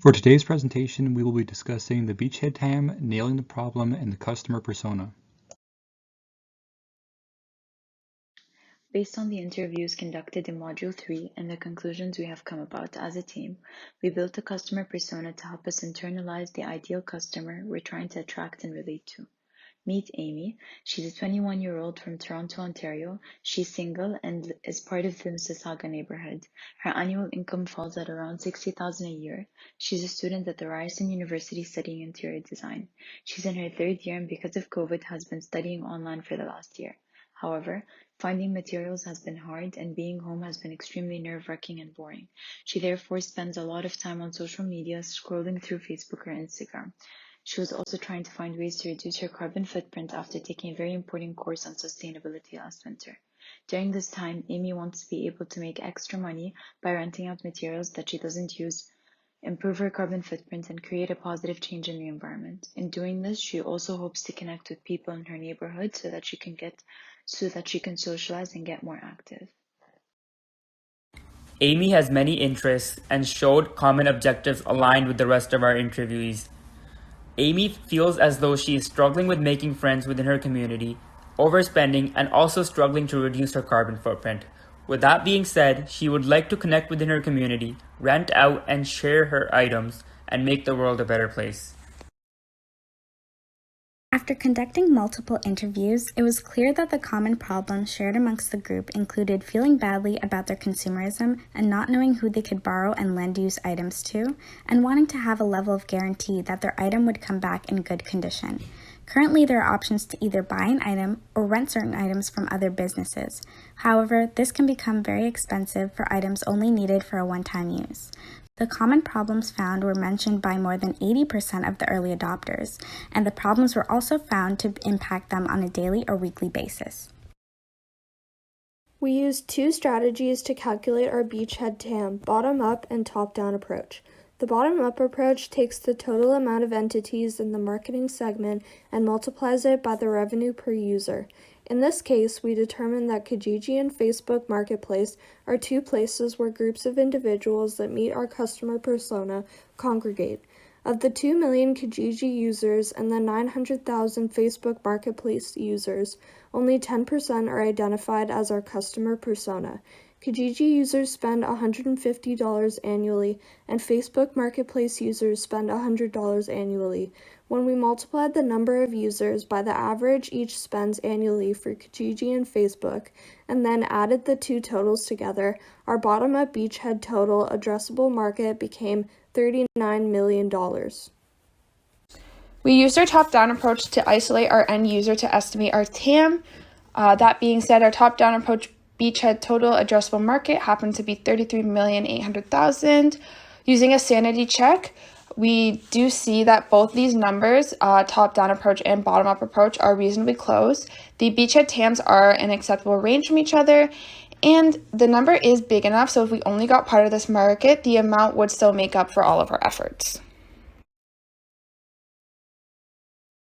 For today's presentation, we will be discussing the Beachhead TAM, nailing the problem, and the customer persona. Based on the interviews conducted in Module 3 and the conclusions we have come about as a team, we built a customer persona to help us internalize the ideal customer we're trying to attract and relate to. Meet Amy. She's a 21-year-old from Toronto, Ontario. She's single and is part of the Mississauga neighborhood. Her annual income falls at around $60,000 a year. She's a student at the Ryerson University studying interior design. She's in her third year and because of COVID has been studying online for the last year. However, finding materials has been hard and being home has been extremely nerve-wracking and boring. She therefore spends a lot of time on social media, scrolling through Facebook or Instagram. She was also trying to find ways to reduce her carbon footprint after taking a very important course on sustainability last winter. During this time, Amy wants to be able to make extra money by renting out materials that she doesn't use, improve her carbon footprint, and create a positive change in the environment. In doing this, she also hopes to connect with people in her neighborhood so that she can socialize and get more active. Amy has many interests and showed common objectives aligned with the rest of our interviewees. Amy feels as though she is struggling with making friends within her community, overspending, and also struggling to reduce her carbon footprint. With that being said, she would like to connect within her community, rent out and share her items, and make the world a better place. After conducting multiple interviews, it was clear that the common problems shared amongst the group included feeling badly about their consumerism and not knowing who they could borrow and lend use items to, and wanting to have a level of guarantee that their item would come back in good condition. Currently, there are options to either buy an item or rent certain items from other businesses. However, this can become very expensive for items only needed for a one-time use. The common problems found were mentioned by more than 80% of the early adopters, and the problems were also found to impact them on a daily or weekly basis. We used two strategies to calculate our Beachhead TAM, bottom-up and top-down approach. The bottom-up approach takes the total amount of entities in the marketing segment and multiplies it by the revenue per user. In this case, we determined that Kijiji and Facebook Marketplace are two places where groups of individuals that meet our customer persona congregate. Of the 2 million Kijiji users and the 900,000 Facebook Marketplace users, only 10% are identified as our customer persona. Kijiji users spend $150 annually, and Facebook Marketplace users spend $100 annually. When we multiplied the number of users by the average each spends annually for Kijiji and Facebook, and then added the two totals together, our bottom-up Beachhead total addressable market became $39 million. We used our top-down approach to isolate our end user to estimate our TAM. That being said, our top-down approach Beachhead total addressable market happened to be $33,800,000. Using a sanity check, we do see that both these numbers, top-down approach and bottom-up approach, are reasonably close. The Beachhead TAMs are an acceptable range from each other, and the number is big enough, so if we only got part of this market, the amount would still make up for all of our efforts.